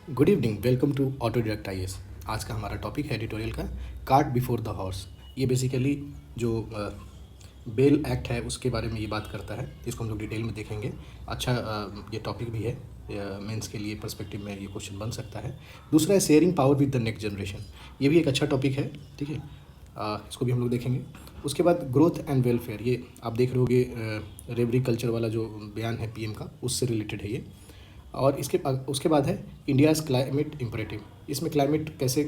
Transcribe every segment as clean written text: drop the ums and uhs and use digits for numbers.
Good evening, welcome to auto direct IAS. आज का हमारा टॉपिक है एडिटोरियल का कार्ट बिफोर द हॉर्स। ये बेसिकली जो बेल एक्ट है उसके बारे में ये बात करता है। इसको हम लोग डिटेल में देखेंगे। अच्छा, ये टॉपिक भी है, मेंस के लिए पर्सपेक्टिव में ये क्वेश्चन बन सकता है। दूसरा है sharing power with the next generation. ये भी एक अच्छा टॉपिक है, ठीक है। इसको भी हम लोग देखेंगे। उसके बाद ग्रोथ एंड वेलफेयर, ये आप देख रहे होगे रेवरी कल्चर वाला जो बयान है पीएम का, उससे रिलेटेड है ये। और उसके बाद है इंडियाज़ क्लाइमेट इम्परेटिव। इसमें क्लाइमेट कैसे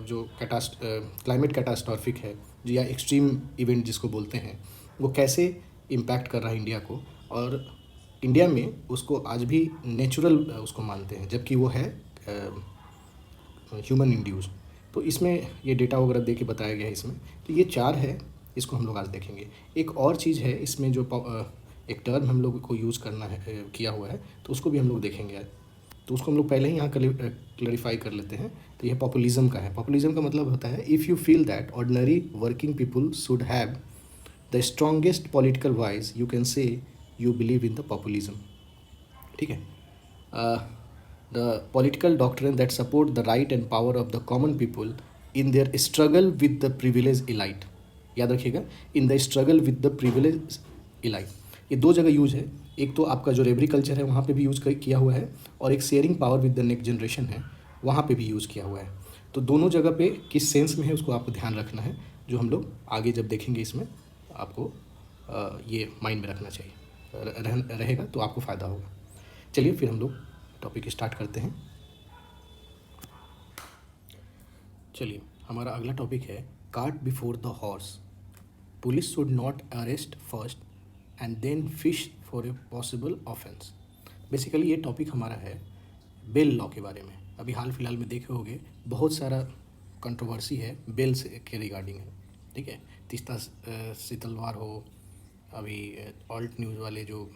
जो क्लाइमेट कैटास्ट्रॉफिक है या एक्सट्रीम इवेंट जिसको बोलते हैं, वो कैसे इम्पैक्ट कर रहा है इंडिया को। और इंडिया में उसको आज भी नेचुरल उसको मानते हैं, जबकि वो है ह्यूमन इंड्यूस। तो इसमें ये डेटा वगैरह दे के बताया गया है इसमें। तो ये चार है, इसको हम लोग आज देखेंगे। एक और चीज़ है इसमें जो एक टर्म हम लोग को यूज़ करना है, किया हुआ है, तो उसको भी हम लोग देखेंगे आज। तो उसको हम लोग पहले ही यहाँ क्लैरिफाई कर लेते हैं। तो यह पॉपुलिज्म का है। पॉपुलिज्म का मतलब होता है if you feel that ordinary working people should have the strongest political voice you can say you believe in the populism, ठीक है। The political doctrine that support the right and power of the common people in their struggle with the privilege elite. याद रखिएगा, in the struggle with the privilege elite. ये दो जगह use है। एक तो आपका जो रेवरी कल्चर है वहाँ पे भी यूज़ किया हुआ है, और एक sharing power with the next generation है, वहाँ पे भी यूज़ किया हुआ है। तो दोनों जगह पे किस सेंस में है उसको आपको ध्यान रखना है, जो हम लोग आगे जब देखेंगे इसमें आपको ये माइंड में रखना चाहिए। रहेगा तो आपको फ़ायदा होगा। चलिए फिर हम लोग टॉपिक स्टार्ट करते हैं। चलिए, हमारा अगला टॉपिक है cart before the horse. Police should not arrest first and then fish for a possible offence. Basically ये टॉपिक हमारा है बेल लॉ के बारे में। अभी हाल फिलहाल में देखे होंगे बहुत सारा कंट्रोवर्सी है बेल से के रिगार्डिंग है, ठीक है। तीस्ता शीतलवार हो, अभी ऑल्ट न्यूज़ वाले जो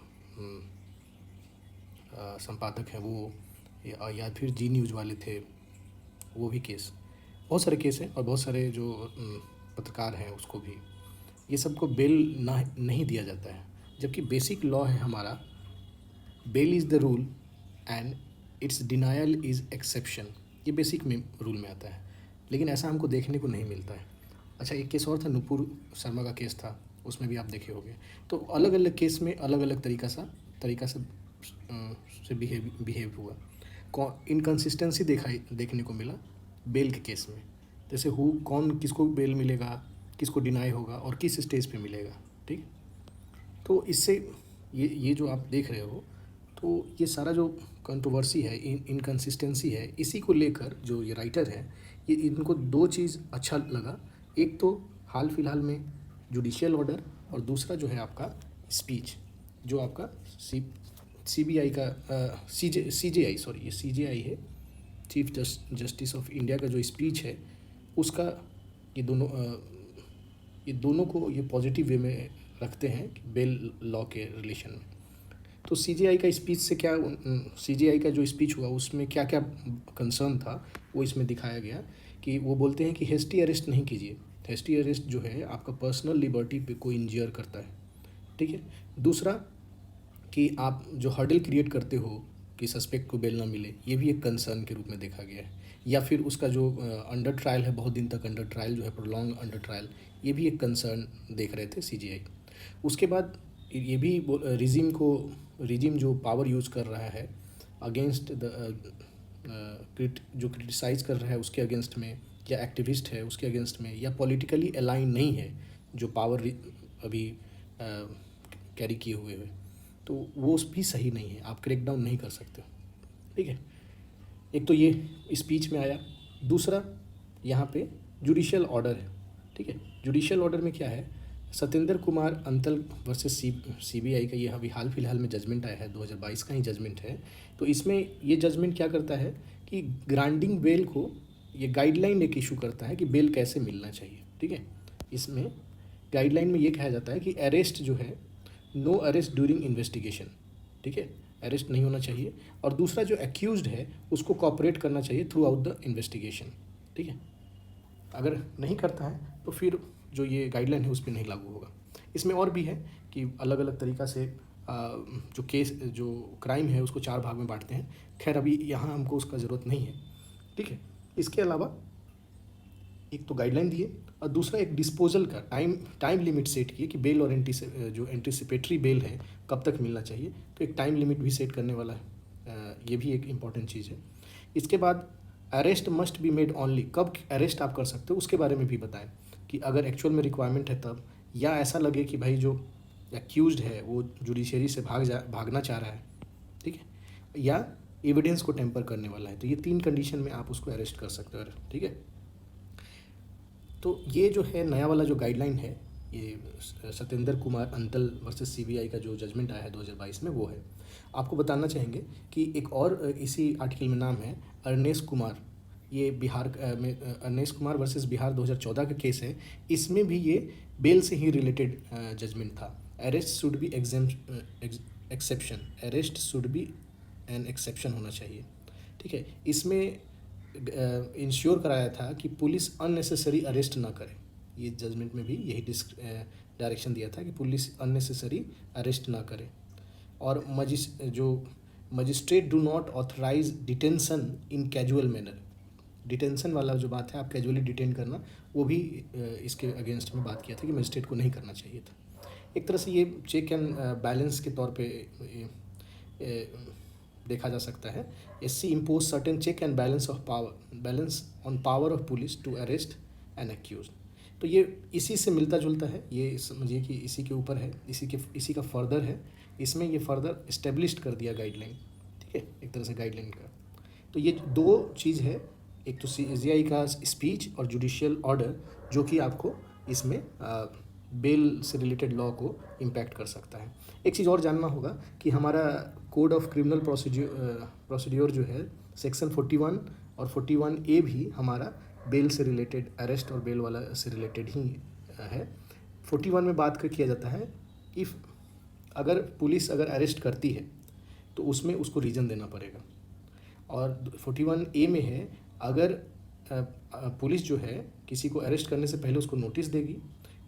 संपादक हैं वो, या फिर जी न्यूज़ वाले थे, वो भी केस, बहुत सारे केस हैं। और बहुत सारे जो पत्रकार हैं उसको भी, ये सबको बेल ना नहीं दिया जाता है। जबकि बेसिक लॉ है हमारा, bail is the rule and its denial is exception. ये बेसिक में रूल में आता है, लेकिन ऐसा हमको देखने को नहीं मिलता है। अच्छा, एक केस और था, नुपुर शर्मा का केस था, उसमें भी आप देखे होंगे। तो अलग अलग केस में अलग अलग तरीका से बिहेव हुआ। इनकन्सिस्टेंसी देखने को मिला बेल के केस में। जैसे कौन किसको बेल मिलेगा, किसको डिनाई होगा और किस स्टेज पे मिलेगा, ठीक। तो इससे ये जो आप देख रहे हो, तो ये सारा जो कंट्रोवर्सी है, इनकन्सिस्टेंसी है, इसी को लेकर जो ये राइटर है, ये इनको दो चीज़ अच्छा लगा। एक तो हाल फिलहाल में जुडिशियल ऑर्डर, और दूसरा जो है आपका स्पीच, जो आपका सीबीआई का सीजेआई, सॉरी ये सीजेआई है, चीफ जस्टिस ऑफ इंडिया का जो स्पीच है उसका, ये दोनों को ये पॉजिटिव वे में रखते हैं बेल लॉ के रिलेशन में। तो सीजेआई का स्पीच से क्या, सीजेआई का जो स्पीच हुआ उसमें क्या क्या कंसर्न था वो इसमें दिखाया गया। कि वो बोलते हैं कि हेस्टी अरेस्ट नहीं कीजिए। हेस्टी अरेस्ट जो है आपका पर्सनल लिबर्टी पे को इंजर करता है, ठीक है। दूसरा कि आप जो हर्डल क्रिएट करते हो कि सस्पेक्ट को बेल ना मिले, ये भी एक कंसर्न के रूप में देखा गया है। या फिर उसका जो अंडर ट्रायल है, बहुत दिन तक अंडर ट्रायल जो है, प्रोलॉन्ग अंडर ट्रायल, ये भी एक कंसर्न देख रहे थे सीजीआई। उसके बाद ये भी रिजीम जो पावर यूज़ कर रहा है अगेंस्ट जो क्रिटिसाइज कर रहा है उसके अगेंस्ट में, या एक्टिविस्ट है उसके अगेंस्ट में, या पॉलिटिकली अलाइन नहीं है जो पावर अभी कैरी किए हुए है, तो वो भी सही नहीं है। आप क्रैक डाउन नहीं कर सकते, ठीक है। एक तो ये स्पीच में आया। दूसरा यहाँ पे जुडिशियल ऑर्डर है, ठीक है। जुडिशियल ऑर्डर में क्या है, सत्येंद्र कुमार अंतल वर्सेस सीबीआई का ये अभी हाल फिलहाल में जजमेंट आया है, 2022 का ही जजमेंट है। तो इसमें ये जजमेंट क्या करता है कि ग्रांटिंग बेल को ये गाइडलाइन एक इशू करता है कि बेल कैसे मिलना चाहिए, ठीक है। इसमें गाइडलाइन में ये कहा जाता है कि अरेस्ट जो है, नो अरेस्ट ड्यूरिंग इन्वेस्टिगेशन, ठीक है, अरेस्ट नहीं होना चाहिए। और दूसरा जो एक्यूज्ड है उसको कॉपरेट करना चाहिए थ्रू आउट द इन्वेस्टिगेशन, ठीक है। अगर नहीं करता है तो फिर जो ये गाइडलाइन है उस पर नहीं लागू होगा। इसमें और भी है कि अलग अलग तरीक़ा से जो केस जो क्राइम है उसको 4 भाग में बांटते हैं। खैर अभी यहाँ हमको उसका ज़रूरत नहीं है, ठीक है। इसके अलावा एक तो गाइडलाइन दिए और दूसरा एक डिस्पोजल का टाइम लिमिट सेट किए कि बेल और जो एंटिसिपेटरी बेल है कब तक मिलना चाहिए, तो एक टाइम लिमिट भी सेट करने वाला है। ये भी एक इम्पॉर्टेंट चीज़ है। इसके बाद arrest must be made only, कब अरेस्ट आप कर सकते हो उसके बारे में भी बताएं कि अगर एक्चुअल में रिक्वायरमेंट है तब, या ऐसा लगे कि भाई जो एक्यूज्ड है वो जुडिशरी से भागना चाह रहा है, ठीक है, या एविडेंस को टेम्पर करने वाला है, तो ये 3 कंडीशन में आप उसको अरेस्ट कर सकते हो, ठीक है। तो ये जो है नया वाला जो गाइडलाइन है, ये सत्येंद्र कुमार अंतल वर्सेस सीबीआई का जो जजमेंट आया है 2022 में, वो है। आपको बताना चाहेंगे कि एक और इसी आर्टिकल में नाम है अर्नेश कुमार, ये बिहार में अर्नेश कुमार वर्सेस बिहार 2014 का केस है। इसमें भी ये बेल से ही रिलेटेड जजमेंट था। Arrest should be exception, arrest should be an exception होना चाहिए, ठीक है। इसमें इंश्योर कराया था कि पुलिस अननेसेसरी अरेस्ट ना करे। ये जजमेंट में भी यही डायरेक्शन दिया था कि पुलिस अननेसेसरी अरेस्ट ना करे। और magistrate do not authorise detention in casual manner, detention वाला जो बात है, आप कैजुअली डिटेन करना, वो भी इसके अगेंस्ट में बात किया था कि मजिस्ट्रेट को नहीं करना चाहिए था। एक तरह से ये चेक एंड बैलेंस के तौर पे देखा जा सकता है। SC impose certain check and balance on power of police to arrest an accused. तो ये इसी से मिलता जुलता है, ये समझिए कि इसी के ऊपर है, इसी का फर्दर है। इसमें ये फर्दर इस्टेब्लिश्ड कर दिया गाइडलाइन, ठीक है, एक तरह से गाइडलाइन का। तो ये 2 चीज़ है, एक तो CJI का स्पीच और जुडिशियल ऑर्डर, जो कि आपको इसमें बेल से रिलेटेड लॉ को इम्पैक्ट कर सकता है। एक चीज़ और जानना होगा कि हमारा कोड ऑफ क्रिमिनल प्रोसीड्योर जो है सेक्शन 41 और 41A भी हमारा बेल से रिलेटेड, अरेस्ट और बेल वाला से रिलेटेड ही है। 41 में बात किया जाता है इफ़ अगर पुलिस अगर अरेस्ट करती है तो उसमें उसको रीज़न देना पड़ेगा। और 41A में है अगर पुलिस जो है किसी को अरेस्ट करने से पहले उसको नोटिस देगी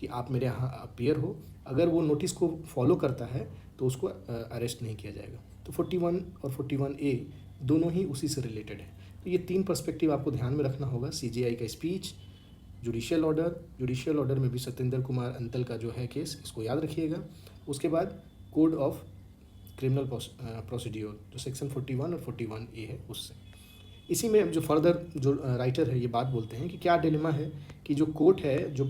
कि आप मेरे यहाँ अपीयर हो, अगर वो नोटिस को फॉलो करता है तो उसको अरेस्ट नहीं किया जाएगा। तो 41 और 41A दोनों ही उसी से रिलेटेड है। तो ये 3 पर्सपेक्टिव आपको ध्यान में रखना होगा। CJI का स्पीच, जुडिशियल ऑर्डर में भी सत्येंद्र कुमार अंतल का जो है केस, इसको याद रखिएगा। उसके बाद कोड ऑफ क्रिमिनल प्रोसीड्योर जो सेक्शन 41 और 41A है उससे। इसी में जो फर्दर जो राइटर है ये बात बोलते हैं कि क्या डिलेमा है कि जो कोर्ट है जो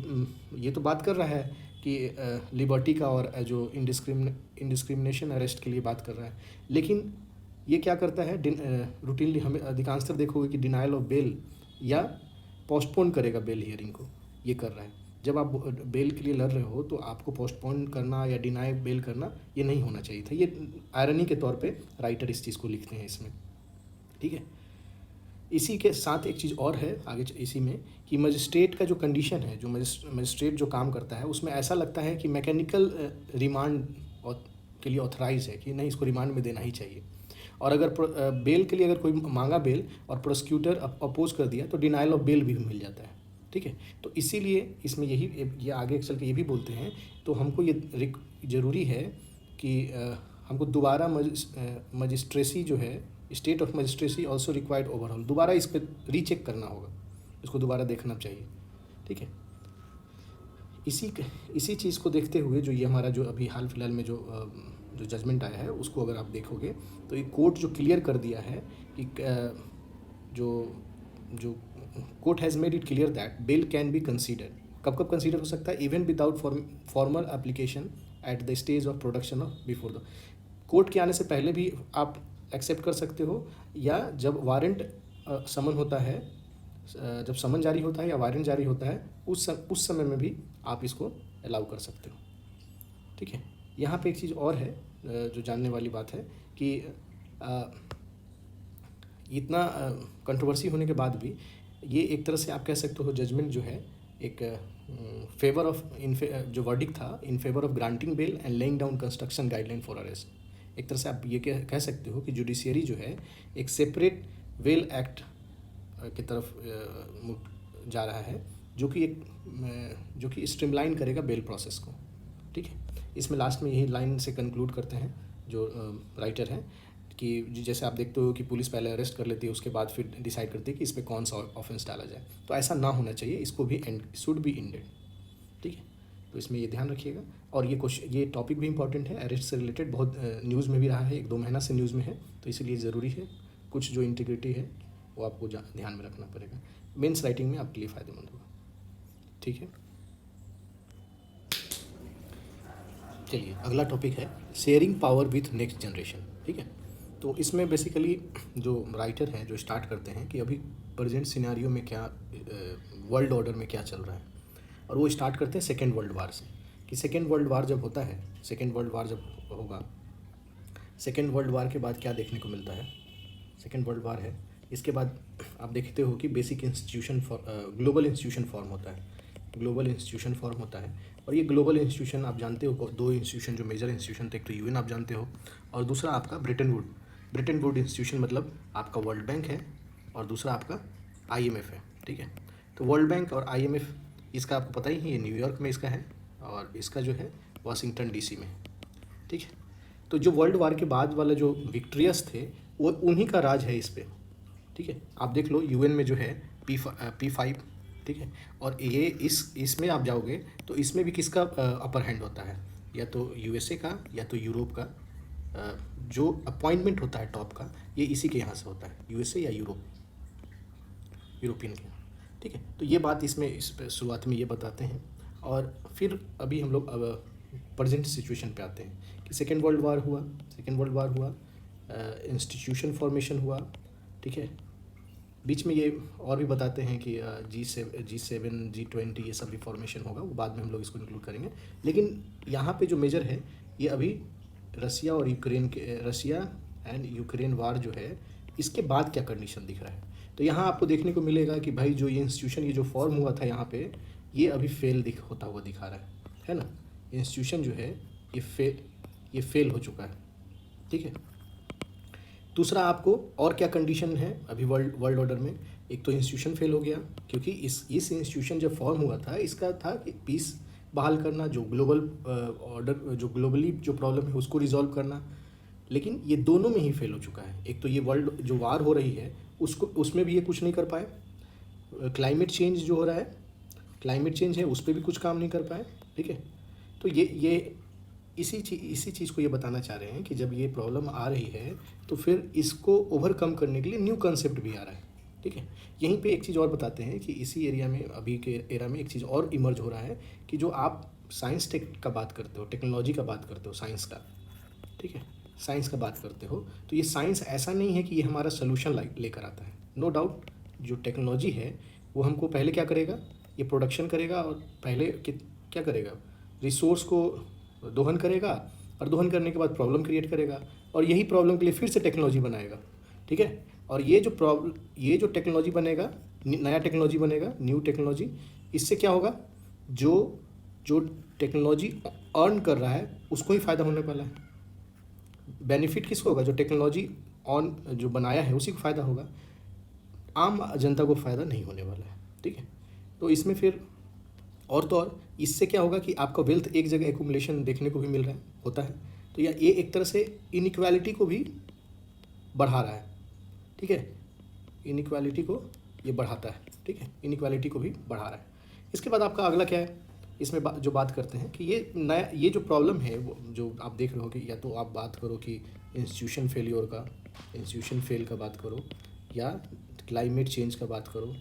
ये तो बात कर रहा है कि लिबर्टी का और जो इंडिस्क्रिमिनेशन अरेस्ट के लिए बात कर रहा है, लेकिन ये क्या करता है रूटीनली, हमें अधिकांशतः देखोगे कि डिनाइल ऑफ बेल या पोस्टपोन करेगा बेल हियरिंग को, ये कर रहा है। जब आप बेल के लिए लड़ रहे हो तो आपको पोस्टपोन करना या डिनाई बेल करना ये नहीं होना चाहिए था। ये आयरनी के तौर पे राइटर इस चीज़ को लिखते हैं इसमें, ठीक है। इसी के साथ एक चीज़ और है आगे इसी में कि मजिस्ट्रेट का जो कंडीशन है, जो मजिस्ट्रेट जो काम करता है उसमें ऐसा लगता है कि मैकेनिकल रिमांड के लिए ऑथराइज है कि नहीं, इसको रिमांड में देना ही चाहिए। और अगर बेल के लिए अगर कोई मांगा बेल और प्रोसिक्यूटर अपोज कर दिया तो डिनाइल ऑफ बेल भी मिल जाता है, ठीक है। तो इसीलिए इसमें ये आगे चल के ये भी बोलते हैं, तो हमको ये ज़रूरी है कि हमको दोबारा मजिस्ट्रेसी जो है, state of magistracy also required overall, दोबारा इस पर रीचेक करना होगा, इसको दोबारा देखना चाहिए, ठीक है। इसी चीज़ को देखते हुए जो ये हमारा जो अभी हाल फिलहाल में जो जजमेंट आया है उसको अगर आप देखोगे तो ये कोर्ट जो क्लियर कर दिया है कि जो court has made it clear that bail can be considered, कब कब कंसीडर हो सकता है, even without formal application at the stage of production of before the court के आने से पहले भी आप एक्सेप्ट कर सकते हो, या जब वारंट समन होता है, जब समन जारी होता है या वारंट जारी होता है उस समय में भी आप इसको अलाउ कर सकते हो, ठीक है। यहाँ पे एक चीज़ और है जो जानने वाली बात है कि इतना कंट्रोवर्सी होने के बाद भी ये एक तरह से आप कह सकते हो जजमेंट जो है एक फेवर ऑफ जो वर्डिक्ट था in favour of granting bail and laying down construction guideline for arrest. एक तरह से आप ये कह सकते हो कि जुडिशियरी जो है एक सेपरेट बेल एक्ट की तरफ जा रहा है जो कि स्ट्रीमलाइन करेगा बेल प्रोसेस को, ठीक है। इसमें लास्ट में यही लाइन से कंक्लूड करते हैं जो राइटर हैं कि जैसे आप देखते हो कि पुलिस पहले अरेस्ट कर लेती है, उसके बाद फिर डिसाइड करती है कि इस पर कौन सा ऑफेंस डाला जाए। तो ऐसा ना होना चाहिए, इसको भी एंड शुड बी एंडेड। ठीक है, तो इसमें ये ध्यान रखिएगा। और ये टॉपिक भी इंपॉर्टेंट है, अरेस्ट से रिलेटेड बहुत न्यूज़ में भी रहा है, 1-2 महीना से न्यूज़ में है, तो इसीलिए ज़रूरी है कुछ जो इंटीग्रिटी है वो आपको ध्यान में रखना पड़ेगा। मेंस राइटिंग में आपके लिए फ़ायदेमंद होगा। ठीक है, चलिए अगला टॉपिक है sharing power with next generation. ठीक है, तो इसमें बेसिकली जो राइटर हैं जो स्टार्ट करते हैं कि अभी प्रेजेंट सिनेरियो में क्या वर्ल्ड ऑर्डर में क्या चल रहा है, और वो स्टार्ट करते हैं सेकेंड वर्ल्ड वार से कि सेकेंड वर्ल्ड वार जब होता है, सेकेंड वर्ल्ड वार जब होगा, सेकेंड वर्ल्ड वार के बाद क्या देखने को मिलता है। सेकेंड वर्ल्ड वार है, इसके बाद आप देखते हो कि basic institution global institution form होता है, ग्लोबल इंस्टीट्यूशन फॉर्म होता है। और ये ग्लोबल इंस्टीट्यूशन आप जानते हो 2 इंस्टीट्यूशन जो मेजर इंस्टीट्यूशन थे, एक तो यूएन आप जानते हो और दूसरा आपका ब्रिटेन वुड इंस्टीट्यूशन मतलब आपका वर्ल्ड बैंक है और दूसरा आपका आईएमएफ है। ठीक है, तो वर्ल्ड बैंक और आईएमएफ इसका आपको पता ही है, ये न्यूयॉर्क में इसका है और इसका जो है वाशिंगटन डीसी में। ठीक है, तो जो वर्ल्ड वार के बाद वाला जो विक्ट्रियस थे वो उन्हीं का राज है इस पर। ठीक है, आप देख लो यूएन में जो है P5। ठीक है, और ये इसमें आप जाओगे तो इसमें भी किसका अपर हैंड होता है, या तो यूएसए का या तो यूरोप का। जो अपॉइंटमेंट होता है टॉप का ये इसी के यहाँ से होता है, यूएसए या यूरोपियन के यहाँ। ठीक है, तो ये बात इसमें इस शुरुआत में ये बताते हैं। और फिर अभी हम लोग अब प्रेजेंट सिचुएशन पे आते हैं कि सेकेंड वर्ल्ड वार हुआ, इंस्टीट्यूशन फॉर्मेशन हुआ। ठीक है, बीच में ये और भी बताते हैं कि G7 G20 ये सब भी फॉर्मेशन होगा, वो बाद में हम लोग इसको इंक्लूड करेंगे। लेकिन यहाँ पे जो मेजर है ये अभी रसिया एंड यूक्रेन वार जो है इसके बाद क्या कंडीशन दिख रहा है। तो यहाँ आपको देखने को मिलेगा कि भाई जो ये इंस्टीट्यूशन ये जो फॉर्म हुआ था यहाँ पे ये अभी होता हुआ दिखा रहा है ना। इंस्टीट्यूशन जो है ये फेल हो चुका है। ठीक है, दूसरा आपको और क्या कंडीशन है अभी वर्ल्ड ऑर्डर में। एक तो इंस्टीट्यूशन फेल हो गया क्योंकि इस इंस्टीट्यूशन जब फॉर्म हुआ था इसका था कि पीस बहाल करना, जो ग्लोबल ऑर्डर जो ग्लोबली जो प्रॉब्लम है उसको रिजॉल्व करना, लेकिन ये दोनों में ही फेल हो चुका है। एक तो ये वर्ल्ड जो वार हो रही है उसमें भी ये कुछ नहीं कर पाए। क्लाइमेट चेंज जो हो रहा है, क्लाइमेट चेंज है उस पर भी कुछ काम नहीं कर पाए। ठीक है, तो ये इसी चीज़ को ये बताना चाह रहे हैं कि जब ये प्रॉब्लम आ रही है तो फिर इसको ओवरकम करने के लिए न्यू कंसेप्ट भी आ रहा है। ठीक है, यहीं पे एक चीज़ और बताते हैं कि इसी एरिया में अभी के एरा में एक चीज़ और इमर्ज हो रहा है कि जो आप साइंस टेक का बात करते हो, टेक्नोलॉजी का बात करते हो, साइंस का, ठीक है, साइंस का बात करते हो, तो ये साइंस ऐसा नहीं है कि ये हमारा सोल्यूशन लेकर आता है। नो डाउट जो टेक्नोलॉजी है वो हमको पहले क्या करेगा, ये प्रोडक्शन करेगा और पहले क्या करेगा, रिसोर्स को दोहन करेगा और दोहन करने के बाद प्रॉब्लम क्रिएट करेगा और यही प्रॉब्लम के लिए फिर से टेक्नोलॉजी बनाएगा। ठीक है, और ये जो टेक्नोलॉजी बनेगा, नया टेक्नोलॉजी बनेगा, न्यू टेक्नोलॉजी, इससे क्या होगा, जो टेक्नोलॉजी अर्न कर रहा है उसको ही फ़ायदा होने वाला है। बेनिफिट किसको होगा, जो टेक्नोलॉजी जो बनाया है उसी को फ़ायदा होगा, आम जनता को फ़ायदा नहीं होने वाला है। ठीक है, तो इसमें फिर और तो और इससे क्या होगा कि आपका वेल्थ एक जगह एक्यूमुलेशन देखने को भी मिल रहा है, होता है। तो ये एक तरह से इनइक्वालिटी को भी बढ़ा रहा है। ठीक है, इनइक्वालिटी को ये बढ़ाता है। ठीक है, इनइक्वालिटी को भी बढ़ा रहा है। इसके बाद आपका अगला क्या है, इसमें जो बात करते हैं कि ये जो प्रॉब्लम है वो जो आप देख रहे हो कि या तो आप बात करो कि इंस्टीट्यूशन फेल का बात करो, या क्लाइमेट चेंज का बात करो,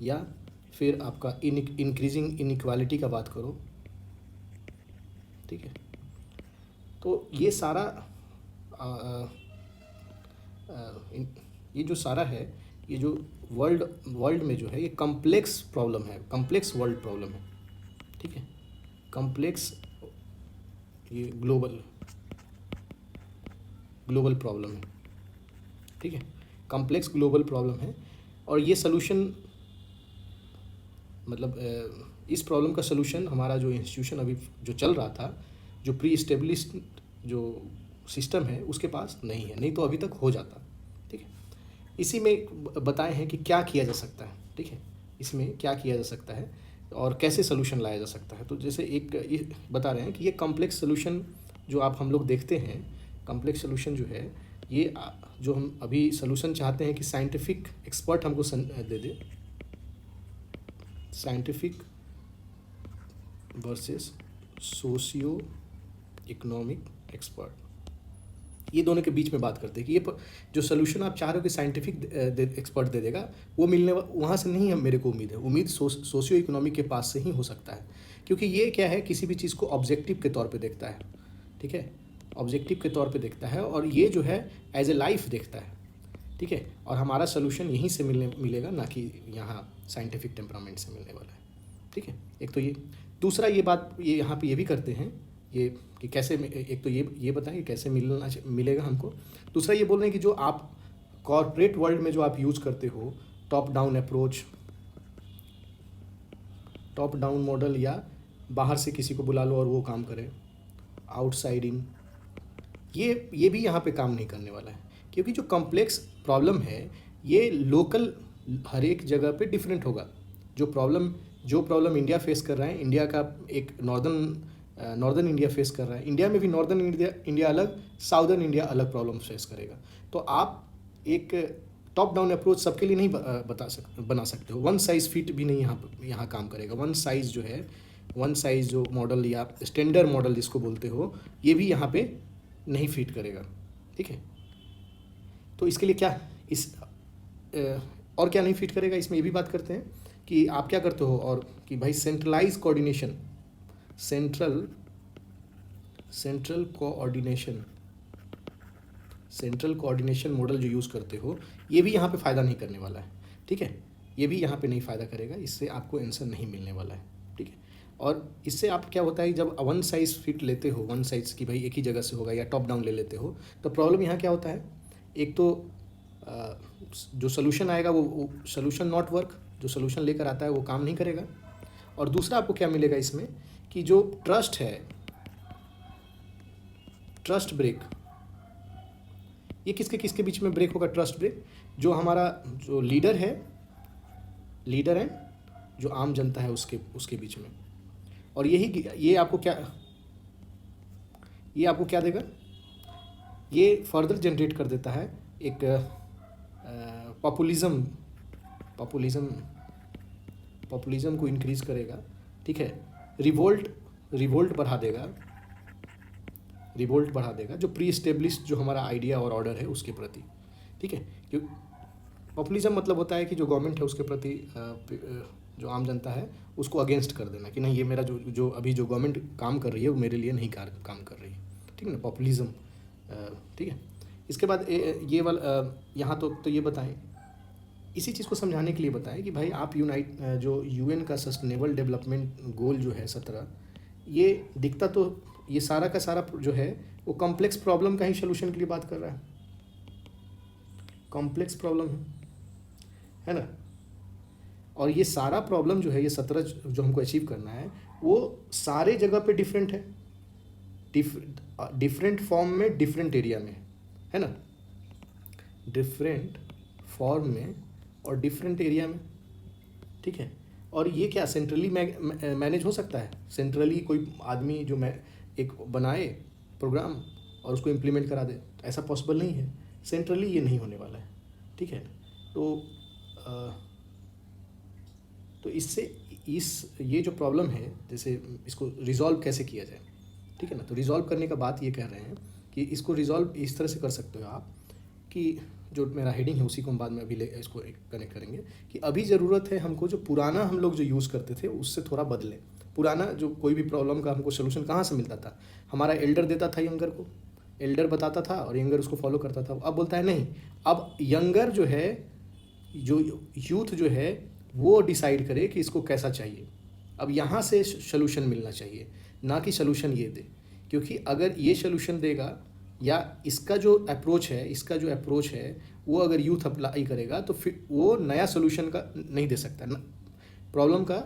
या फिर आपका इंक्रीजिंग इनइक्वालिटी का बात करो। ठीक है, तो ये सारा ये जो सारा है, ये जो वर्ल्ड में जो है ये कम्प्लेक्स प्रॉब्लम है, कम्प्लेक्स वर्ल्ड प्रॉब्लम है। ठीक है, कम्प्लेक्स ये ग्लोबल प्रॉब्लम है। ठीक है, कम्प्लेक्स ग्लोबल प्रॉब्लम है और ये सलूशन मतलब इस प्रॉब्लम का सलूशन हमारा जो इंस्टीट्यूशन अभी जो चल रहा था, जो प्री एस्टेब्लिश्ड जो सिस्टम है उसके पास नहीं है, नहीं तो अभी तक हो जाता। ठीक है, इसी में बताए हैं कि क्या किया जा सकता है। ठीक है, इसमें क्या किया जा सकता है और कैसे सोल्यूशन लाया जा सकता है। तो जैसे एक ये बता रहे हैं कि ये कॉम्प्लेक्स सोल्यूशन जो आप हम लोग देखते हैं, कॉम्प्लेक्स सोल्यूशन जो है ये जो हम अभी सोल्यूशन चाहते हैं कि साइंटिफिक एक्सपर्ट हमको दे दे, scientific versus socio economic expert, ये दोनों के बीच में बात करते हैं कि ये जो सोल्यूशन आप चाह रहे हो कि साइंटिफिक एक्सपर्ट दे देगा, वो मिलने वहाँ से नहीं है। मेरे को उम्मीद सोशियो इकोनॉमिक के पास से ही हो सकता है, क्योंकि ये क्या है, किसी भी चीज़ को ऑब्जेक्टिव के तौर पे देखता है, ठीक है, ऑब्जेक्टिव के तौर पे देखता है, और ये जो है एज ए लाइफ देखता है, ठीक है। और हमारा सोल्यूशन यहीं से मिलेगा, ना कि यहाँ साइंटिफिक टेम्परामेंट से मिलने वाला है, ठीक है। एक तो ये, दूसरा ये बात ये यहाँ पे ये भी करते हैं ये कि कैसे, एक तो ये बताएं कि कैसे मिलेगा हमको। दूसरा ये बोल रहे हैं कि जो आप कॉर्पोरेट वर्ल्ड में जो आप यूज़ करते हो, top down approach, top down model, या बाहर से किसी को बुला लो और वो काम करे, आउटसाइडिंग, ये भी यहाँ पे काम नहीं करने वाला है, क्योंकि जो कॉम्प्लेक्स प्रॉब्लम है ये लोकल हर एक जगह पे डिफरेंट होगा। जो प्रॉब्लम इंडिया फेस कर रहा है, इंडिया का एक नॉर्दर्न इंडिया फेस कर रहा है, इंडिया में भी नॉर्दर्न इंडिया अलग, साउदर्न इंडिया अलग प्रॉब्लम फेस करेगा। तो आप एक टॉप डाउन अप्रोच सबके लिए नहीं बना सकते हो। वन साइज़ फिट भी नहीं यहाँ काम करेगा। वन साइज़ जो मॉडल या स्टैंडर्ड मॉडल जिसको बोलते हो, ये भी यहाँ पे नहीं फिट करेगा, ठीक है। तो इसके लिए क्या और क्या नहीं फिट करेगा, इसमें ये भी बात करते हैं कि आप क्या करते हो, और कि भाई सेंट्रल कोऑर्डिनेशन मॉडल जो यूज़ करते हो, ये भी यहाँ पे फ़ायदा नहीं करने वाला है, ठीक है। ये भी यहाँ पे नहीं फ़ायदा करेगा, इससे आपको आंसर नहीं मिलने वाला है, ठीक है। और इससे आप क्या होता है, जब वन साइज़ फिट लेते हो, वन साइज़ की भाई एक ही जगह से होगा, या टॉप डाउन ले लेते हो, तो प्रॉब्लम यहाँ क्या होता है, एक तो जो सोल्यूशन आएगा वो सोल्यूशन नॉट वर्क, जो सोल्यूशन लेकर आता है वो काम नहीं करेगा। और दूसरा आपको क्या मिलेगा इसमें कि जो ट्रस्ट है, ट्रस्ट ब्रेक, ये किसके बीच में ब्रेक होगा, ट्रस्ट ब्रेक, जो हमारा जो लीडर है जो आम जनता है उसके बीच में। और ये आपको क्या देगा, ये फर्दर जनरेट कर देता है एक पॉपुलिज्म को इंक्रीज़ करेगा, ठीक है। रिवोल्ट बढ़ा देगा जो प्री एस्टेब्लिश्ड जो हमारा आइडिया और ऑर्डर है उसके प्रति, ठीक है। क्यों पॉपुलिज्म मतलब होता है कि जो गवर्नमेंट है उसके प्रति जो आम जनता है उसको अगेंस्ट कर देना, कि नहीं, ये मेरा जो अभी जो गवर्नमेंट काम कर रही है वो मेरे लिए नहीं काम कर रही है, ठीक है ना, पॉपुलिज्म, ठीक है। इसके बाद ये वाला यहाँ तो ये बताएं, इसी चीज़ को समझाने के लिए बताएं कि भाई आप जो यूएन का सस्टेनेबल डेवलपमेंट गोल जो है 17, ये दिखता तो ये सारा का सारा जो है वो कॉम्प्लेक्स प्रॉब्लम का ही सोल्यूशन के लिए बात कर रहा है, कॉम्प्लेक्स प्रॉब्लम है ना। और ये सारा प्रॉब्लम जो है, ये 17 जो हमको अचीव करना है, वो सारे जगह पे डिफरेंट है, डिफरेंट फॉर्म में, डिफरेंट एरिया में, है ना, डिफरेंट फॉर्म में और डिफरेंट एरिया में, ठीक है। और ये क्या सेंट्रली मैनेज हो सकता है, सेंट्रली कोई आदमी जो एक बनाए प्रोग्राम और उसको इम्प्लीमेंट करा दे, ऐसा पॉसिबल नहीं है, सेंट्रली ये नहीं होने वाला है, ठीक है। तो इससे ये जो प्रॉब्लम है, जैसे इसको रिज़ॉल्व कैसे किया जाए, ठीक है ना। तो रिज़ॉल्व करने का बात ये कह रहे हैं कि इसको रिज़ॉल्व इस तरह से कर सकते हो आप, कि जो मेरा हेडिंग है उसी को हम बाद में अभी इसको कनेक्ट करेंगे, कि अभी ज़रूरत है हमको जो पुराना हम लोग जो यूज़ करते थे उससे थोड़ा बदलें। पुराना जो कोई भी प्रॉब्लम का हमको सोल्यूशन कहाँ से मिलता था, हमारा एल्डर देता था यंगर को, एल्डर बताता था और यंगर उसको फॉलो करता था। अब बोलता है नहीं, अब यंगर जो है, जो यूथ जो है वो डिसाइड करे कि इसको कैसा चाहिए। अब यहाँ से सोल्यूशन मिलना चाहिए, ना कि सोल्यूशन ये दे, क्योंकि अगर ये सोल्यूशन देगा या इसका जो अप्रोच है वो अगर यूथ अप्लाई करेगा तो फिर वो नया सोल्यूशन का नहीं दे सकता ना, प्रॉब्लम का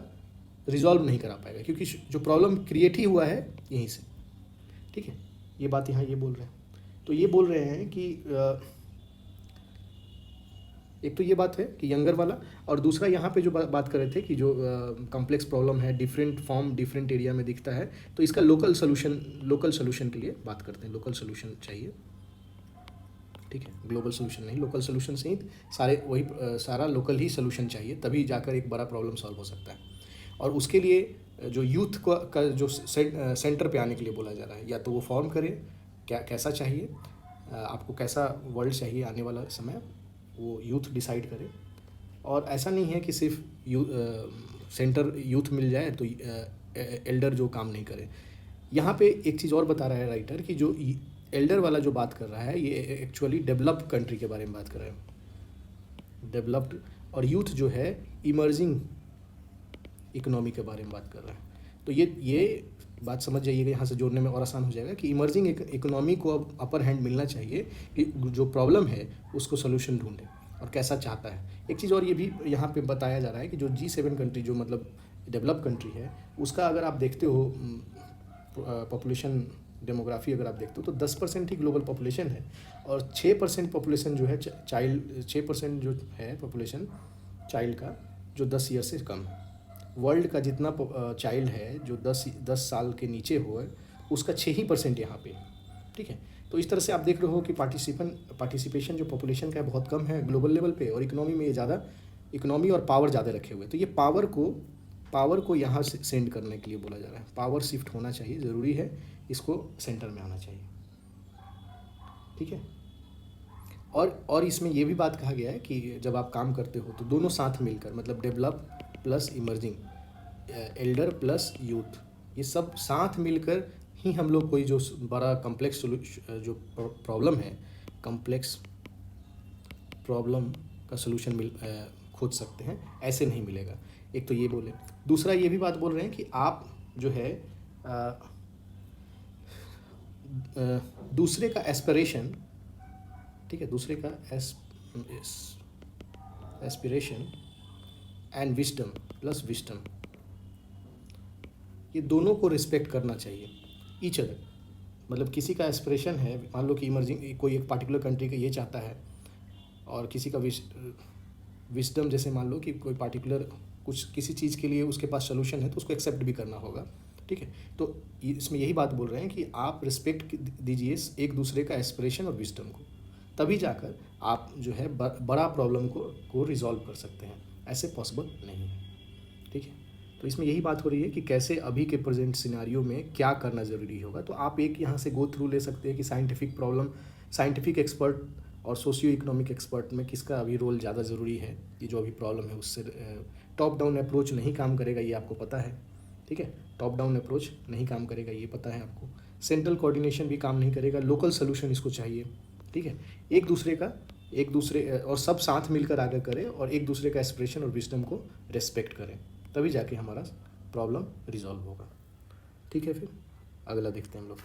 रिजॉल्व नहीं करा पाएगा, क्योंकि जो प्रॉब्लम क्रिएट ही हुआ है यहीं से, ठीक है। ये बात यहाँ ये बोल रहे हैं, तो ये बोल रहे हैं कि एक तो ये बात है कि यंगर वाला, और दूसरा यहाँ पे जो बात कर रहे थे कि जो कॉम्प्लेक्स प्रॉब्लम है, डिफरेंट फॉर्म डिफरेंट एरिया में दिखता है, तो इसका लोकल सोल्यूशन के लिए बात करते हैं। लोकल सोल्यूशन चाहिए, ठीक है, ग्लोबल सोल्यूशन नहीं, लोकल सोल्यूशन से ही सारे वही सारा लोकल ही सोल्यूशन चाहिए, तभी जाकर एक बड़ा प्रॉब्लम सॉल्व हो सकता है। और उसके लिए जो यूथ का जो सेंटर पे आने के लिए बोला जा रहा है, या तो वो फॉर्म करे, क्या कैसा चाहिए आपको, कैसा वर्ल्ड चाहिए आने वाला समय, वो यूथ डिसाइड करे। और ऐसा नहीं है कि सिर्फ सेंटर यूथ मिल जाए तो एल्डर जो काम नहीं करे। यहाँ पे एक चीज़ और बता रहा है राइटर कि जो एल्डर वाला जो बात कर रहा है, ये एक्चुअली डेवलप्ड कंट्री के बारे में बात कर रहा है, डेवलप्ड, और यूथ जो है इमर्जिंग इकोनॉमी के बारे में बात कर रहा है। तो ये बात समझ जाइएगा, यहाँ से जोड़ने में और आसान हो जाएगा कि इमर्जिंग इकोनॉमी को अब अपर हैंड मिलना चाहिए कि जो प्रॉब्लम है उसको सोल्यूशन ढूंढे और कैसा चाहता है। एक चीज़ और ये भी यहाँ पे बताया जा रहा है कि जो G7 कंट्री, जो मतलब डेवलप कंट्री है, उसका अगर आप देखते हो पॉपुलेशन डेमोग्राफी अगर आप देखते हो तो 10% ही ग्लोबल पॉपुलेशन है, और 6% पॉपुलेशन जो है चाइल्ड, 6% जो है पॉपुलेशन चाइल्ड का जो 10 ईयर से कम है। वर्ल्ड का जितना चाइल्ड है जो 10 साल के नीचे हो, उसका 6% यहाँ पे, ठीक है। तो इस तरह से आप देख रहे हो कि पार्टिसिपेशन जो पॉपुलेशन का है बहुत कम है ग्लोबल लेवल पे, और इकोनॉमी में ये ज़्यादा, इकोनॉमी और पावर ज़्यादा रखे हुए। तो ये पावर को यहाँ से सेंड करने के लिए बोला जा रहा है, पावर शिफ्ट होना चाहिए, ज़रूरी है, इसको सेंटर में आना चाहिए, ठीक है। और इसमें ये भी बात कहा गया है कि जब आप काम करते हो तो दोनों साथ मिलकर, मतलब develop plus emerging, Elder plus youth, ये सब साथ मिलकर ही हम लोग कोई जो बड़ा कॉम्प्लेक्स जो प्रॉब्लम है, कॉम्प्लेक्स प्रॉब्लम का सोल्यूशन खोज सकते हैं, ऐसे नहीं मिलेगा। एक तो ये बोले, दूसरा ये भी बात बोल रहे हैं कि आप जो है दूसरे का एस्पिरेशन, ठीक है, दूसरे का aspiration and wisdom plus wisdom, ये दोनों को रिस्पेक्ट करना चाहिए ईच अदर। मतलब किसी का एस्पिरेशन है, मान लो कि इमर्जिंग कोई एक पार्टिकुलर कंट्री का ये चाहता है, और किसी का विस्डम, जैसे मान लो कि कोई पार्टिकुलर कुछ किसी चीज़ के लिए उसके पास सोल्यूशन है तो उसको एक्सेप्ट भी करना होगा, ठीक है। तो इसमें यही बात बोल रहे हैं कि आप रिस्पेक्ट दीजिए एक दूसरे का एस्पिरेशन और विस्डम को, तभी जाकर आप जो है बड़ा प्रॉब्लम को रिजॉल्व कर सकते हैं, ऐसे पॉसिबल नहीं है, ठीक है। तो इसमें यही बात हो रही है कि कैसे अभी के प्रेजेंट सिनेरियो में क्या करना ज़रूरी होगा। तो आप एक यहाँ से गो थ्रू ले सकते हैं कि साइंटिफिक एक्सपर्ट और सोशियो इकोनॉमिक एक्सपर्ट में किसका अभी रोल ज़्यादा ज़रूरी है। ये जो अभी प्रॉब्लम है उससे टॉप डाउन अप्रोच नहीं काम करेगा, ये आपको पता है, ठीक है। टॉप डाउन अप्रोच नहीं काम करेगा, ये पता है आपको। सेंट्रल कोऑर्डिनेशन भी काम नहीं करेगा, लोकल सोल्यूशन इसको चाहिए, ठीक है। एक दूसरे और सब साथ मिलकर आगे करें, और एक दूसरे का एस्पिरेशन और विजडम को रेस्पेक्ट करें, तभी जाके हमारा प्रॉब्लम रिजॉल्व होगा, ठीक है। फिर अगला देखते हैं हम लोग।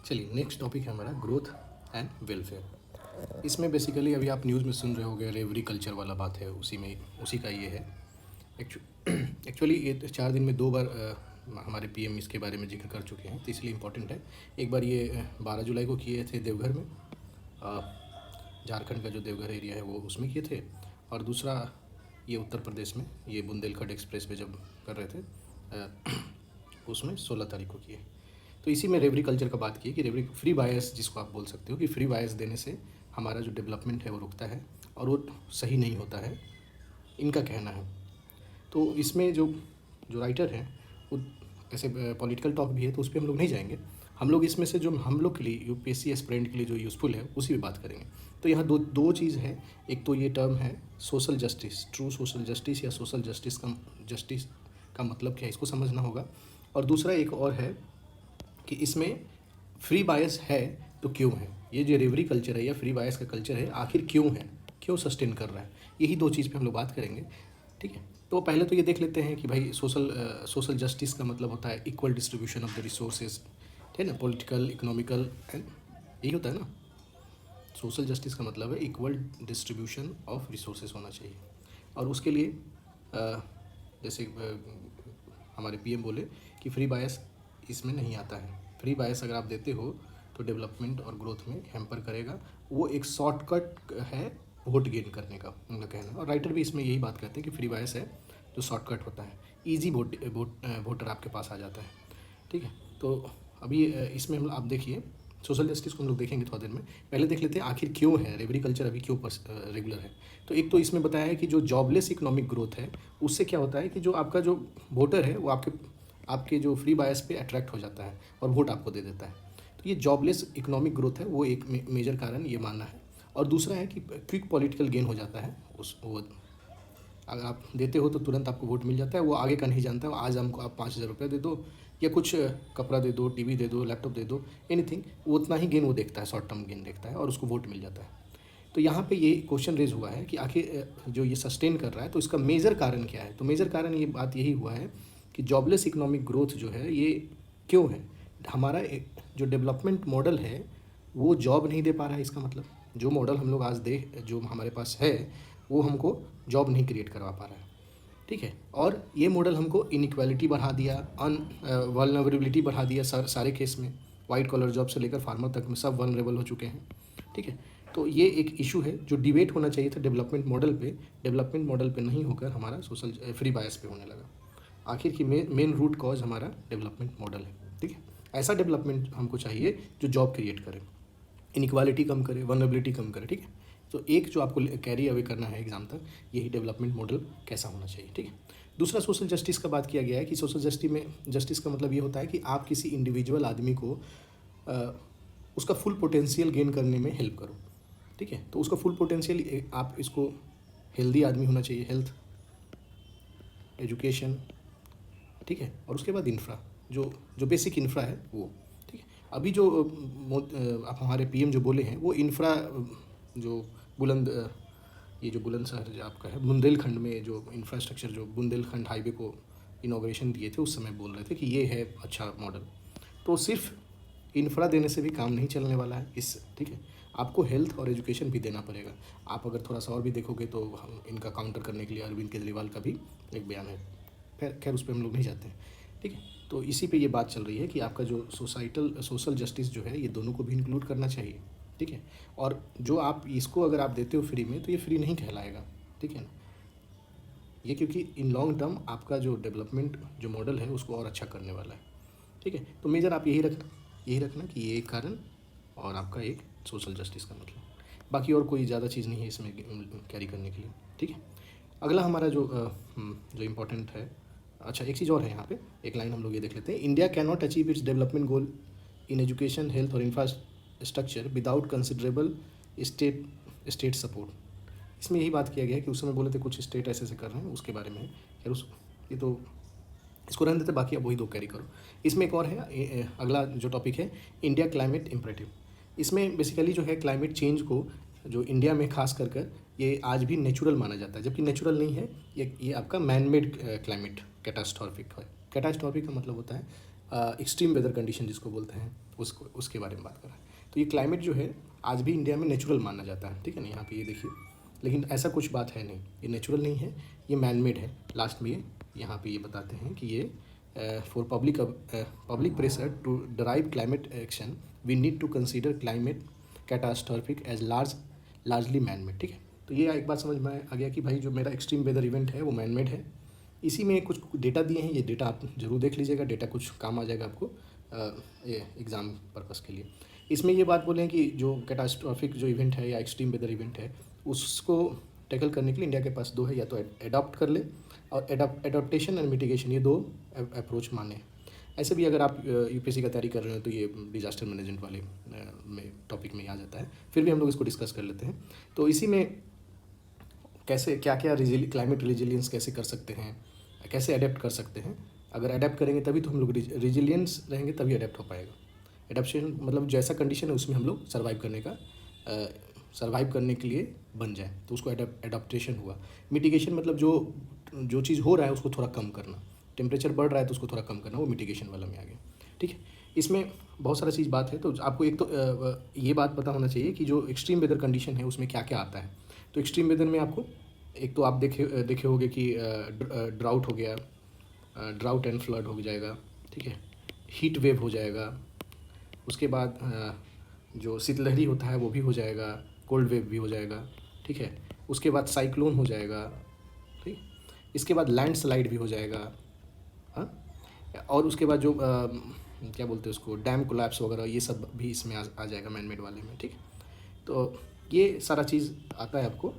चलिए, नेक्स्ट टॉपिक है हमारा ग्रोथ एंड वेलफेयर। इसमें बेसिकली अभी आप न्यूज़ में सुन रहे होंगे रेवरी कल्चर वाला बात है, उसी का ये है। एक्चुअली ये 4 दिन में 2 बार हमारे पीएम इसके बारे में जिक्र कर चुके हैं, तो इसलिए इम्पोर्टेंट है। एक बार ये 12 जुलाई को किए थे देवघर में, झारखंड का जो देवघर एरिया है वो उसमें किए थे, और दूसरा ये उत्तर प्रदेश में ये बुंदेलखंड एक्सप्रेस पे जब कर रहे थे उसमें 16 तारीख को किए। तो इसी में रेवरी कल्चर का बात की कि रेवरी फ्री बायस, जिसको आप बोल सकते हो कि फ्री बायस देने से हमारा जो डेवलपमेंट है वो रुकता है और वो सही नहीं होता है, इनका कहना है। तो इसमें जो राइटर हैं वो ऐसे पॉलिटिकल टॉक भी है, तो उस पर हम लोग नहीं जाएंगे। हम लोग इसमें से जो हम लोग के लिए यूपीएससी एस्पिरेंट के लिए जो यूज़फुल है उसी पे बात करेंगे। तो यहाँ दो चीज़ है, एक तो ये टर्म है social justice, true social justice या सोशल जस्टिस का मतलब क्या है, इसको समझना होगा। और दूसरा एक और है कि इसमें फ्री बायस है तो क्यों है, ये जो रेवरी कल्चर है या फ्री बायस का कल्चर है आखिर क्यों है, क्यों सस्टेन कर रहा है, यही 2 चीज़ पे हम लोग बात करेंगे, ठीक है। तो पहले तो ये देख लेते हैं कि भाई सोशल जस्टिस का मतलब होता है equal distribution of the resources, ठीक है ना, पॉलिटिकल, इकोनॉमिकल एंड, यही होता है ना। सोशल जस्टिस का मतलब है इक्वल डिस्ट्रीब्यूशन ऑफ रिसोर्सेज होना चाहिए, और उसके लिए जैसे हमारे पीएम बोले कि फ्री बायस इसमें नहीं आता है। फ्री बायस अगर आप देते हो तो डेवलपमेंट और ग्रोथ में हैम्पर करेगा, वो एक शॉर्टकट है वोट गेन करने का उनका कहना है। और राइटर भी इसमें यही बात करते हैं कि फ्री बायस है जो शॉर्टकट होता है, ईजी वोटर आपके पास आ जाता है, ठीक है। तो अभी इसमें हम आप देखिए सोशल जस्टिस को हम लोग देखेंगे थोड़ा देर में। पहले देख लेते हैं आखिर क्यों है एग्रीकल्चर अभी क्यों रेगुलर है। तो एक तो इसमें बताया है कि जो जॉबलेस इकोनॉमिक ग्रोथ है उससे क्या होता है कि जो आपका जो वोटर है वो आपके आपके जो फ्री बायस पे अट्रैक्ट हो जाता है और वोट आपको दे देता है। तो ये जॉबलेस इकोनॉमिक ग्रोथ है वो एक मेजर कारण ये मानना है। और दूसरा है कि क्विक पॉलिटिकल गेन हो जाता है उस वो अगर आप देते हो तो तुरंत आपको वोट मिल जाता है, वो आगे का नहीं जानता है। आज हमको आप 5,000 रुपये दे दो या कुछ कपड़ा दे दो, टीवी दे दो, लैपटॉप दे दो, एनीथिंग, वो उतना ही गेन वो देखता है, शॉर्ट टर्म गेन देखता है और उसको वोट मिल जाता है। तो यहाँ पे ये क्वेश्चन रेज हुआ है कि आखिर जो ये सस्टेन कर रहा है तो इसका मेजर कारण क्या है। तो मेजर कारण ये बात यही हुआ है कि जॉबलेस इकोनॉमिक ग्रोथ जो है ये क्यों है। हमारा जो डेवलपमेंट मॉडल है वो जॉब नहीं दे पा रहा है। इसका मतलब जो मॉडल हम लोग आज जो हमारे पास है वो हमको जॉब नहीं क्रिएट करवा पा रहा है, ठीक है। और ये मॉडल हमको इनइक्वालिटी बढ़ा दिया, वल्नरेबिलिटी बढ़ा दिया। सारे केस में वाइट कॉलर जॉब से लेकर फार्मर तक में सब वल्नरेबल हो चुके हैं, ठीक है। तो ये एक इशू है जो डिबेट होना चाहिए था डेवलपमेंट मॉडल पे नहीं होकर हमारा सोशल फ्री बायस पे होने लगा। आखिर की मेन रूट कॉज हमारा डेवलपमेंट मॉडल है, ठीक है। ऐसा डेवलपमेंट हमको चाहिए जो जॉब क्रिएट करे, इनइक्वालिटी कम करे, वल्नरेबिलिटी कम करे, ठीक है। तो एक जो आपको कैरी अवे करना है एग्जाम तक, यही डेवलपमेंट मॉडल कैसा होना चाहिए, ठीक है। दूसरा सोशल जस्टिस का बात किया गया है कि सोशल जस्टिस का मतलब ये होता है कि आप किसी इंडिविजुअल आदमी को उसका फुल पोटेंशियल गेन करने में हेल्प करो, ठीक है। तो उसका फुल पोटेंशियल आप इसको हेल्दी आदमी होना चाहिए, हेल्थ, एजुकेशन, ठीक है। और उसके बाद इंफ्रा, जो जो बेसिक इंफ्रा है वो, ठीक है। अभी जो आप हमारे पीएम जो बोले हैं वो इंफ्रा जो ये जो बुलंदशहर जो आपका है बुंदेलखंड में जो इंफ्रास्ट्रक्चर जो बुंदेलखंड हाईवे को इनॉग्रेशन दिए थे उस समय बोल रहे थे कि ये है अच्छा मॉडल। तो सिर्फ इंफ्रा देने से भी काम नहीं चलने वाला है इस, ठीक है। आपको हेल्थ और एजुकेशन भी देना पड़ेगा। आप अगर थोड़ा सा और भी देखोगे तो हम इनका काउंटर करने के लिए अरविंद केजरीवाल का भी एक बयान है, खैर उस पर हम लोग नहीं जाते हैं, ठीक है। तो इसी पे ये बात चल रही है कि आपका जो सोशल जस्टिस जो है ये दोनों को भी इंक्लूड करना चाहिए, ठीक है। और जो आप इसको अगर आप देते हो फ्री में तो ये फ्री नहीं कहलाएगा, ठीक है ना। ये क्योंकि इन लॉन्ग टर्म आपका जो डेवलपमेंट जो मॉडल है उसको और अच्छा करने वाला है, ठीक है। तो मेजर आप यही रखना कि ये एक कारण और आपका एक सोशल जस्टिस का मतलब, बाकी और कोई ज़्यादा चीज़ नहीं है इसमें कैरी करने के लिए, ठीक है। अगला हमारा जो इम्पोर्टेंट है, अच्छा एक चीज़ और है यहाँ पे, एक लाइन हम लोग ये देख लेते हैं। India can not achieve its development goal in education, health और infrastructure without considerable state support. इसमें यही बात किया गया है कि उस समय बोले थे कुछ स्टेट ऐसे ऐसे कर रहे हैं, उसके बारे में खैर ये तो इसको रहने देते, बाकी अब वही दो कैरी करो। इसमें एक और है, अगला जो टॉपिक है इंडिया क्लाइमेट इम्परेटिव। इसमें बेसिकली जो है क्लाइमेट चेंज को जो इंडिया में खास कर ये आज भी नेचुरल माना जाता है, जबकि नेचुरल नहीं है, ये आपका मैन मेड क्लाइमेट कैटास्ट्रॉफिक है। कैटास्ट्रॉफिक का मतलब होता है एक्सट्रीम वेदर कंडीशन जिसको बोलते हैं, उसके बारे में बात कर रहा है। तो ये क्लाइमेट जो है आज भी इंडिया में नेचुरल माना जाता है, ठीक है ना। यहाँ पे ये देखिए, लेकिन ऐसा कुछ बात है नहीं, ये नेचुरल नहीं है, ये मैन मेड है। लास्ट में ये यहाँ पे ये बताते हैं कि ये for public pressure to drive climate action we need to consider climate catastrophic as largely man made, ठीक है। तो ये एक बात समझ में आ गया कि भाई जो मेरा एक्सट्रीम वेदर इवेंट है वो मैन मेड है। इसी में कुछ डेटा दिए हैं, ये डेटा आप जरूर देख लीजिएगा, डेटा कुछ काम आ जाएगा आपको एग्ज़ाम पर्पज़ के लिए। इसमें ये बात बोलें कि जो कैटास्ट्रॉफिक जो इवेंट है या एक्सट्रीम वेदर इवेंट है उसको टैकल करने के लिए इंडिया के पास दो है, या तो एडॉप्ट कर ले और एडॉप्टेशन एंड मिटिगेशन, ये दो अप्रोच माने। ऐसे भी अगर आप यूपीएससी का तैयारी कर रहे हो तो ये डिजास्टर मैनेजमेंट वाले में टॉपिक में आ जाता है, फिर भी हम लोग इसको डिस्कस कर लेते हैं। तो इसी में कैसे क्या क्या क्लाइमेट रिजिलियंस कैसे कर सकते हैं, कैसे अडेप्ट कर सकते हैं। अगर अडेप्ट करेंगे तभी तो हम लोग रिजिलियंस रहेंगे, तभी अडेप्ट हो पाएगा। एडप्शन मतलब जैसा कंडीशन है उसमें हम लोग सर्वाइव करने के लिए बन जाए, तो उसको एडाप्टेशन हुआ। मिटिगेशन मतलब जो चीज़ हो रहा है उसको थोड़ा कम करना, टेम्परेचर बढ़ रहा है तो उसको थोड़ा कम करना, वो मिटिगेशन वाला में आ गया, ठीक है। इसमें बहुत सारा चीज़ बात है, तो आपको एक तो ये बात पता होना चाहिए कि जो एक्सट्रीम वेदर कंडीशन है उसमें क्या क्या आता है। तो एक्सट्रीम वेदर में आपको एक तो आप देखे होंगे कि ड्राउट हो गया, ड्राउट एंड फ्लड हो जाएगा, ठीक है। हीट वेव हो जाएगा, उसके बाद जो शीतलहरी होता है वो भी हो जाएगा, कोल्ड वेव भी हो जाएगा, ठीक ठीक है। उसके बाद साइक्लोन हो जाएगा, ठीक। इसके बाद लैंडस्लाइड भी हो जाएगा, हाँ। और उसके बाद जो क्या बोलते हैं उसको, डैम कोलैप्स वगैरह, ये सब भी इसमें आ जाएगा मैन मेड वाले में, ठीक। तो ये सारा चीज़ आता है आपको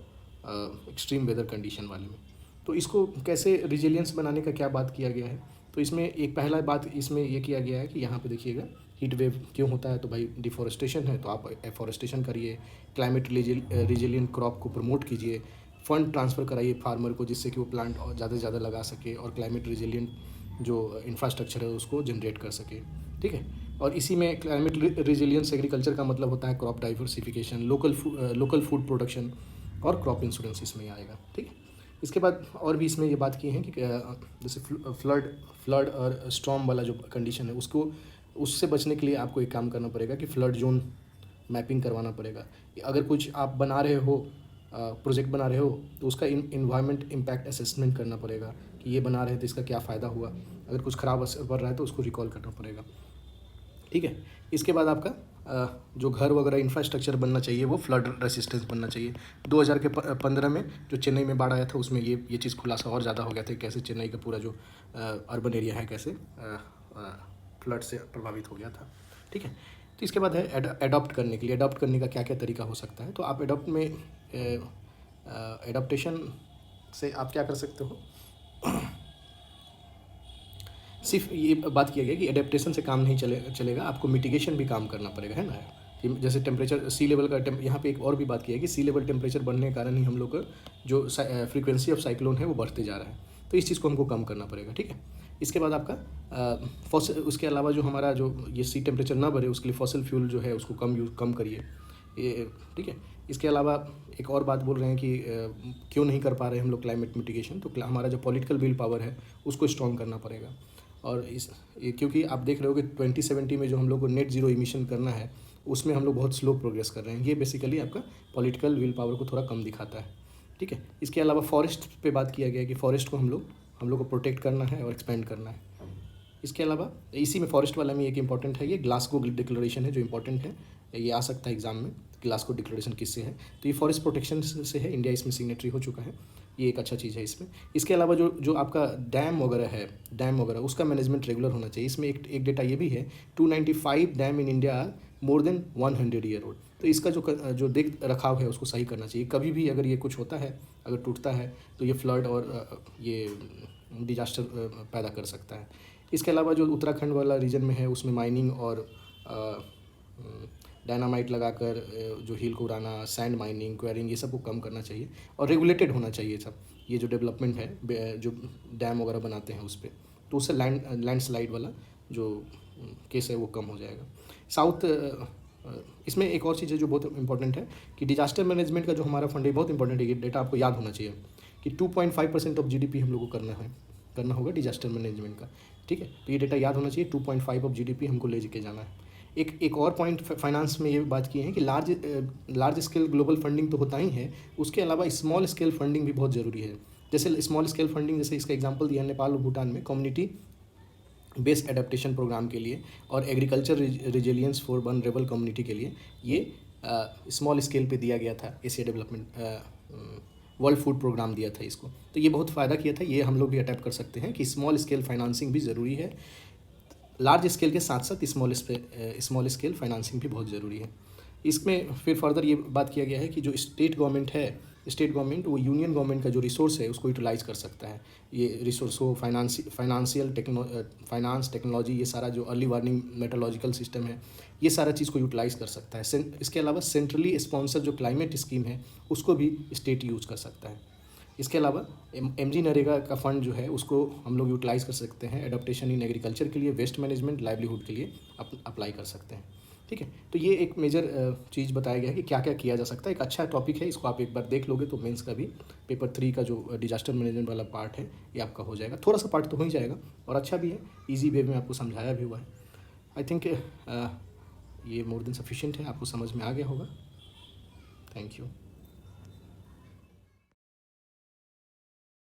एक्सट्रीम वेदर कंडीशन वाले में। तो इसको कैसे रिजिलियंस बनाने का क्या बात किया गया है, तो इसमें एक पहला बात इसमें ये किया गया है कि यहाँ पे देखिएगा हीट वेव क्यों होता है, तो भाई डिफॉरेस्टेशन है, तो आप एफॉरेस्टेशन करिए, क्लाइमेट रिजिलियंट क्रॉप को प्रमोट कीजिए, फंड ट्रांसफ़र कराइए फार्मर को, जिससे कि वो प्लांट और ज़्यादा से ज़्यादा लगा सके और क्लाइमेट रिजिलियंट जो इंफ्रास्ट्रक्चर है उसको जनरेट कर सके, ठीक है। और इसी में क्लाइमेट रिजिलियंस एग्रीकल्चर का मतलब होता है crop diversification, local food production और क्रॉप इंश्योरेंस इसमें आएगा, ठीक है। इसके बाद और भी इसमें ये बात की है कि जैसे फ्लड और स्टॉर्म वाला जो कंडीशन है उसको, उससे बचने के लिए आपको एक काम करना पड़ेगा कि फ्लड जोन मैपिंग करवाना पड़ेगा। अगर कुछ आप बना रहे हो, प्रोजेक्ट बना रहे हो, तो उसका इन्वायरमेंट इम्पैक्ट असेसमेंट करना पड़ेगा कि ये बना रहे तो इसका क्या फ़ायदा हुआ, अगर कुछ ख़राब असर पड़ रहा है तो उसको रिकॉल करना पड़ेगा, ठीक है। इसके बाद आपका जो घर वगैरह इंफ्रास्ट्रक्चर बनना चाहिए वो फ्लड रेसिस्टेंस बनना चाहिए। 2015 में जो चेन्नई में बाढ़ आया था उसमें ये चीज़ खुलासा और ज़्यादा हो गया था, कैसे चेन्नई का पूरा जो अर्बन एरिया है कैसे फ्लड से प्रभावित हो गया था, ठीक है। तो इसके बाद है एडॉप्ट करने के लिए, एडॉप्ट करने का क्या क्या तरीका हो सकता है। तो आप एडॉप्ट में एडॉप्टेशन से आप क्या कर सकते हो, सिर्फ ये बात किया गया कि एडेप्टेशन से काम नहीं चलेगा, आपको मिटिगेशन भी काम करना पड़ेगा, है ना। कि जैसे टेम्परेचर सी लेवल का यहाँ पे एक और भी बात की है कि सी लेवल टेम्परेचर बढ़ने के कारण ही हम लोग का जो फ्रीक्वेंसी ऑफ साइक्लोन है वो बढ़ते जा रहा है, तो इस चीज़ को हमको कम करना पड़ेगा, ठीक है। इसके बाद आपका उसके अलावा जो हमारा जो ये सी टेम्परेचर ना बढ़े उसके लिए फॉसिल फ्यूल जो है उसको कम करिए, ये ठीक है। इसके अलावा एक और बात बोल रहे हैं कि क्यों नहीं कर पा रहे हम लोग क्लाइमेट मिटिगेशन, तो हमारा जो पॉलिटिकल विल पावर है उसको स्ट्रॉन्ग करना पड़ेगा। और क्योंकि आप देख रहे हो कि 2070 में जो हम लोग को नेट ज़ीरो इमिशन करना है उसमें हम लोग बहुत स्लो प्रोग्रेस कर रहे हैं, ये बेसिकली आपका पॉलिटिकल विल पावर को थोड़ा कम दिखाता है, ठीक है। इसके अलावा फॉरेस्ट पे बात किया गया कि फॉरेस्ट को हम लोग को प्रोटेक्ट करना है और एक्सपेंड करना है। इसके अलावा इसी में फॉरेस्ट वाला में एक इंपॉर्टेंट है, ये ग्लासगो डिक्लेरेशन है जो इंपॉर्टेंट है, ये आ सकता है एग्जाम में, ग्लासगो डिक्लेरेशन किससे है, तो ये फॉरेस्ट प्रोटेक्शन से है, इंडिया इसमें सिग्नेटरी हो चुका है, ये एक अच्छा चीज़ है इसमें। इसके अलावा जो आपका डैम वगैरह उसका मैनेजमेंट रेगुलर होना चाहिए। इसमें एक डेटा ये भी है, 295 dam in India more than 100 year old, तो इसका जो देख रखाव है उसको सही करना चाहिए। कभी भी अगर ये कुछ होता है, अगर टूटता है तो ये फ्लड और ये डिजास्टर पैदा कर सकता है। इसके अलावा जो उत्तराखंड वाला रीजन में है उसमें माइनिंग और डायनामाइट लगाकर जो हिल को उड़ाना, सैंड माइनिंग, क्वेरिंग, ये सब को कम करना चाहिए और रेगुलेटेड होना चाहिए सब। ये जो डेवलपमेंट है जो डैम वगैरह बनाते हैं उस पर, तो उससे लैंडस्लाइड वाला जो केस है वो कम हो जाएगा। इसमें एक और चीज़ है जो बहुत इंपॉर्टेंट है कि डिजास्टर मैनेजमेंट का जो हमारा फंड है बहुत इंपॉर्टेंट है, ये डेटा आपको याद होना चाहिए कि 2.5% ऑफ जीडीपी हम लोग को करना होगा डिजास्टर मैनेजमेंट का, ठीक है। तो ये डेटा याद होना चाहिए, 2.5 ऑफ जीडीपी हमको ले के जाना है। एक और पॉइंट फाइनेंस में ये बात की है कि लार्ज स्केल ग्लोबल फंडिंग तो होता ही है, उसके अलावा स्मॉल स्केल फंडिंग भी बहुत ज़रूरी है। जैसे स्मॉल स्केल फंडिंग, जैसे इसका एग्जांपल दिया नेपाल और भूटान में कम्युनिटी बेस्ड एडेप्टेशन प्रोग्राम के लिए और agriculture resilience for vulnerable community के लिए ये स्मॉल स्केल पे दिया गया था। Asia development world food programme दिया था इसको, तो ये बहुत फ़ायदा किया था। ये हम लोग भी अटैप कर सकते हैं कि स्मॉल स्केल फाइनेंसिंग भी ज़रूरी है, लार्ज स्केल के साथ साथ स्मॉल स्केल फाइनेंसिंग भी बहुत ज़रूरी है। इसमें फिर फर्दर ये बात किया गया है कि जो स्टेट गवर्नमेंट वो यूनियन गवर्नमेंट का जो रिसोर्स है उसको यूटिलाइज़ कर सकता है। ये रिसोर्स हो फाइनेंस टेक्नोलॉजी, ये सारा जो अर्ली वार्निंग मेट्रोलॉजिकल सिस्टम है, ये सारा चीज़ को यूटिलाइज़ कर सकता है। इसके अलावा सेंट्रली स्पॉन्सर जो क्लाइमेट स्कीम है उसको भी स्टेट यूज़ कर सकता है। इसके अलावा MG नरेगा का फंड जो है उसको हम लोग यूटिलाइज़ कर सकते हैं एडप्टेशन इन एग्रीकल्चर के लिए, वेस्ट मैनेजमेंट, लाइवलीहुड के लिए अप्लाई कर सकते हैं, ठीक है। तो ये एक मेजर चीज़ बताया गया है कि क्या क्या किया जा सकता है। एक अच्छा टॉपिक है, इसको आप एक बार देख लोगे तो मेंस का भी पेपर 3 का जो डिजास्टर मैनेजमेंट वाला पार्ट है ये आपका हो जाएगा। थोड़ा सा पार्ट तो हो ही जाएगा और अच्छा भी है, ईजी वे में आपको समझाया भी हुआ है। आई थिंक ये मोर देन सफिशिएंट है, आपको समझ में आ गया होगा। Thank you.